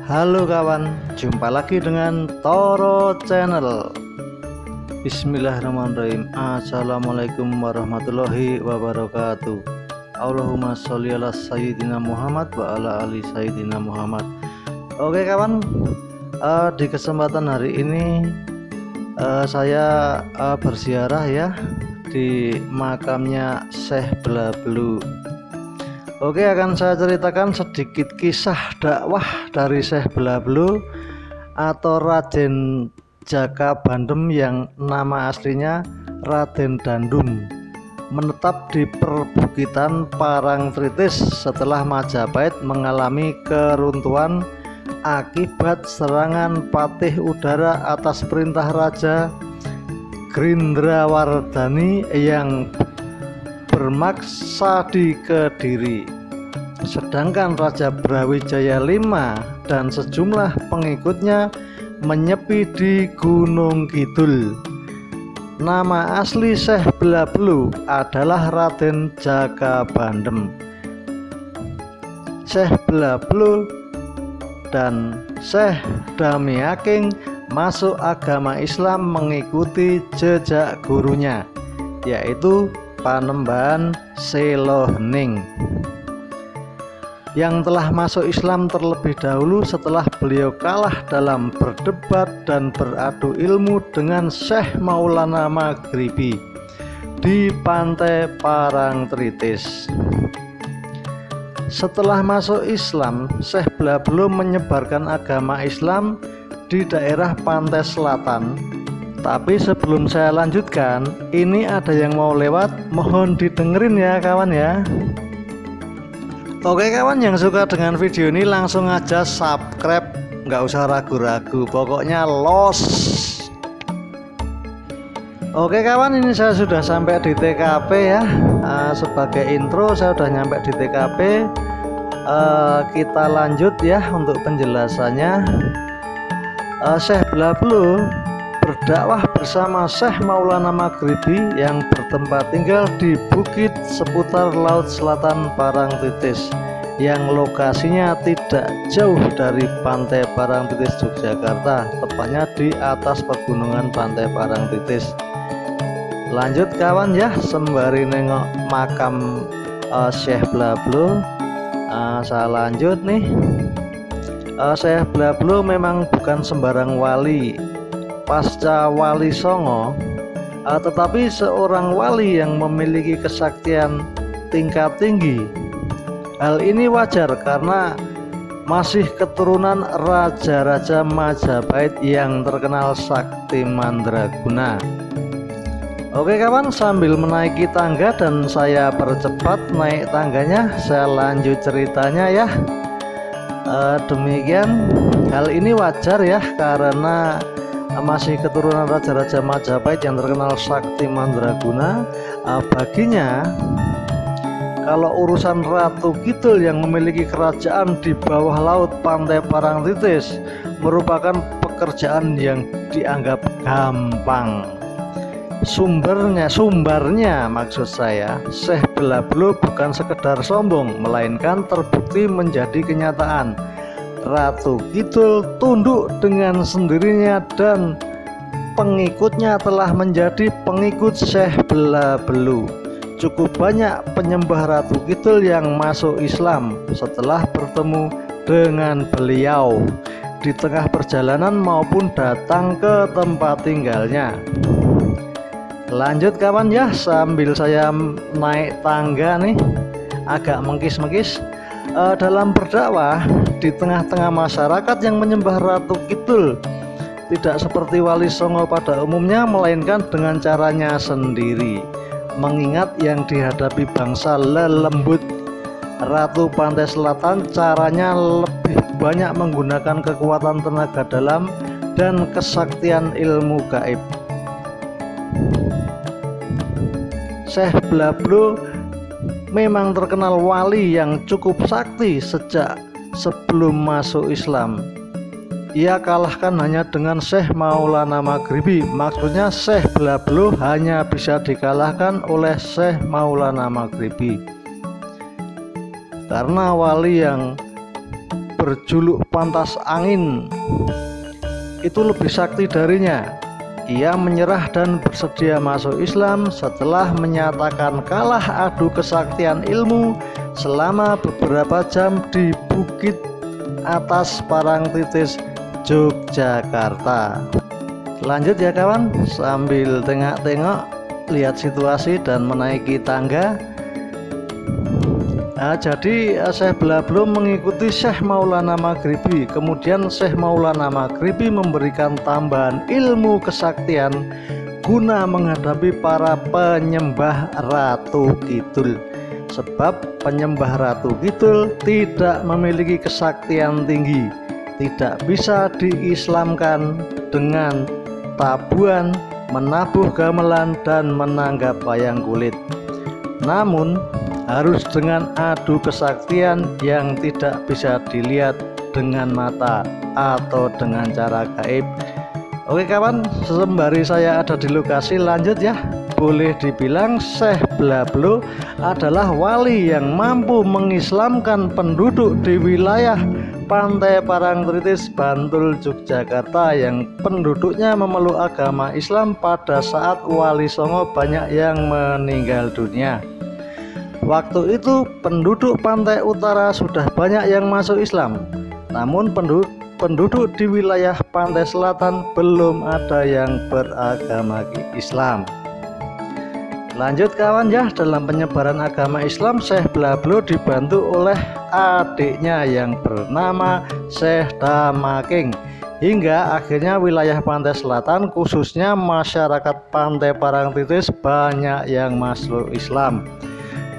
Halo kawan, jumpa lagi dengan Toro Channel. Bismillahirrahmanirrahim. Assalamualaikum warahmatullahi wabarakatuh. Allahumma sholli ala sayyidina Muhammad wa ala ali sayyidina Muhammad. Oke kawan, di kesempatan hari ini saya berziarah ya di makamnya Syekh Blablu. Oke, akan saya ceritakan sedikit kisah dakwah dari Syekh Blablu atau Raden Jaka Bandem yang nama aslinya Raden Dandum, menetap di perbukitan Parangtritis setelah Majapahit mengalami keruntuhan akibat serangan Patih Udara atas perintah Raja Grindrawardhani yang bermaksa di Kediri. Sedangkan Raja Brawijaya V dan sejumlah pengikutnya menyepi di Gunung Kidul. Nama asli Syekh Blablu adalah Raden Jaka Bandem. Syekh Blablu dan Syekh Damiaking masuk agama Islam mengikuti jejak gurunya, yaitu Panembahan Selohning, yang telah masuk Islam terlebih dahulu setelah beliau kalah dalam berdebat dan beradu ilmu dengan Syekh Maulana Maghribi di pantai Parangtritis. Setelah masuk Islam, Syekh Blablu menyebarkan agama Islam di daerah pantai selatan. Tapi sebelum saya lanjutkan, ini ada yang mau lewat, mohon didengerin ya kawan ya. Oke kawan, yang suka dengan video ini langsung aja subscribe, nggak usah ragu-ragu, pokoknya los. Oke kawan, ini saya sudah sampai di TKP ya. Sebagai intro saya sudah nyampe di TKP. Kita lanjut ya untuk penjelasannya. Syekh Blablu berdakwah bersama Syekh Maulana Maghribi yang bertempat tinggal di bukit seputar Laut Selatan Parangtritis, yang lokasinya tidak jauh dari pantai Parangtritis Yogyakarta, tepatnya di atas pegunungan pantai Parangtritis. Lanjut kawan ya, sembari nengok makam Syekh Blablu, saya lanjut nih. Syekh Blablu memang bukan sembarang wali pasca Wali Songo, tetapi seorang wali yang memiliki kesaktian tingkat tinggi. Hal ini wajar karena masih keturunan raja-raja Majapahit yang terkenal sakti mandraguna. Oke kawan, sambil menaiki tangga dan saya percepat naik tangganya, saya lanjut ceritanya ya. Demikian, hal ini wajar ya karena masih keturunan raja-raja Majapahit yang terkenal sakti mandraguna. Baginya, kalau urusan Ratu Kidul yang memiliki kerajaan di bawah laut pantai Parangtritis merupakan pekerjaan yang dianggap gampang. Sumbernya maksud saya, Syekh Blablu bukan sekedar sombong, melainkan terbukti menjadi kenyataan. Ratu Kidul tunduk dengan sendirinya dan pengikutnya telah menjadi pengikut Syekh Blablu. Cukup banyak penyembah Ratu Kidul yang masuk Islam setelah bertemu dengan beliau di tengah perjalanan maupun datang ke tempat tinggalnya. Lanjut kawan ya, sambil saya naik tangga nih, agak mengkis-mengkis. Dalam berdakwah di tengah-tengah masyarakat yang menyembah Ratu Kidul, tidak seperti Wali Songo pada umumnya, melainkan dengan caranya sendiri. Mengingat yang dihadapi bangsa lelembut Ratu Pantai Selatan, caranya lebih banyak menggunakan kekuatan tenaga dalam dan kesaktian ilmu gaib. Syekh Blablu memang terkenal wali yang cukup sakti sejak sebelum masuk Islam. Ia kalahkan hanya dengan Syekh Maulana Maghribi. Maksudnya Syekh Blablu hanya bisa dikalahkan oleh Syekh Maulana Maghribi. Karena wali yang berjuluk Pantas Angin itu lebih sakti darinya. Ia menyerah dan bersedia masuk Islam setelah menyatakan kalah adu kesaktian ilmu selama beberapa jam di Bukit Atas Parangtritis, Yogyakarta. Lanjut ya kawan, sambil tengok-tengok, lihat situasi dan menaiki tangga. Jadi Syekh Blablo mengikuti Syekh Maulana Maghribi. Kemudian Syekh Maulana Maghribi memberikan tambahan ilmu kesaktian guna menghadapi para penyembah Ratu Kidul. Sebab penyembah Ratu Kidul tidak memiliki kesaktian tinggi, tidak bisa diislamkan dengan tabuhan, menabuh gamelan, dan menanggap wayang kulit. Namun harus dengan adu kesaktian yang tidak bisa dilihat dengan mata atau dengan cara gaib. Oke kawan, sembari saya ada di lokasi, lanjut ya. Boleh dibilang Syekh Blablo adalah wali yang mampu mengislamkan penduduk di wilayah Pantai Parangtritis, Bantul, Yogyakarta yang penduduknya memeluk agama Islam pada saat Wali Songo banyak yang meninggal dunia. Waktu itu penduduk pantai utara sudah banyak yang masuk Islam, namun penduduk di wilayah pantai selatan belum ada yang beragama Islam. Lanjut kawan ya, dalam penyebaran agama Islam Syekh Blablo dibantu oleh adiknya yang bernama Syekh Damaking, hingga akhirnya wilayah pantai selatan khususnya masyarakat Pantai Parangtritis banyak yang masuk Islam.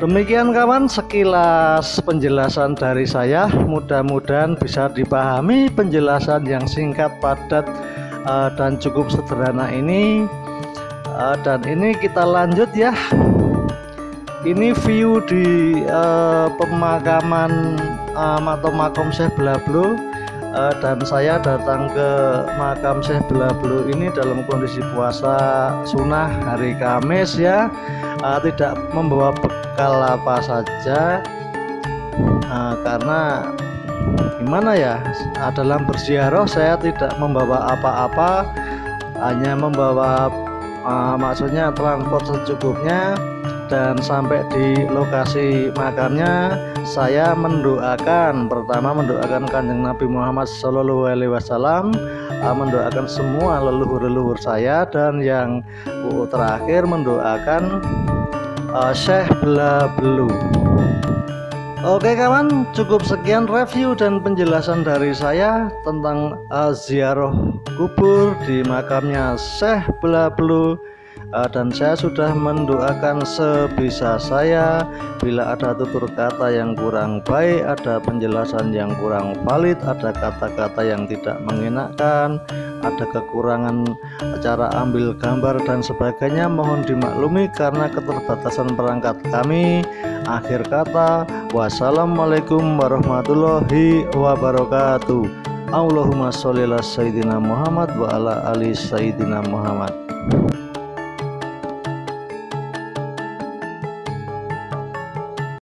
Demikian kawan, sekilas penjelasan dari saya. Mudah-mudahan bisa dipahami penjelasan yang singkat, padat, dan cukup sederhana ini. Dan ini kita lanjut ya. Ini view di pemakaman atau makom Syekh Blablo. Dan saya datang ke makam Syekh Blablo ini dalam kondisi puasa sunnah hari Kamis ya. Tidak membawa bekal apa saja, karena gimana ya, dalam berziarah saya tidak membawa apa-apa, hanya membawa maksudnya transport secukupnya. Dan sampai di lokasi makamnya saya mendoakan, pertama mendoakan Kanjeng Nabi Muhammad SAW, mendoakan semua leluhur-leluhur saya, dan yang terakhir mendoakan Syekh Blablo. Oke kawan, cukup sekian review dan penjelasan dari saya tentang ziarah kubur di makamnya Syekh Blablo. Dan saya sudah mendoakan sebisa saya. Bila ada tutur kata yang kurang baik, ada penjelasan yang kurang valid, ada kata-kata yang tidak mengenakan, ada kekurangan cara ambil gambar dan sebagainya, mohon dimaklumi karena keterbatasan perangkat kami. Akhir kata, wassalamualaikum warahmatullahi wabarakatuh. Allahumma sholli ala sayyidina Muhammad wa ala ali sayyidina Muhammad.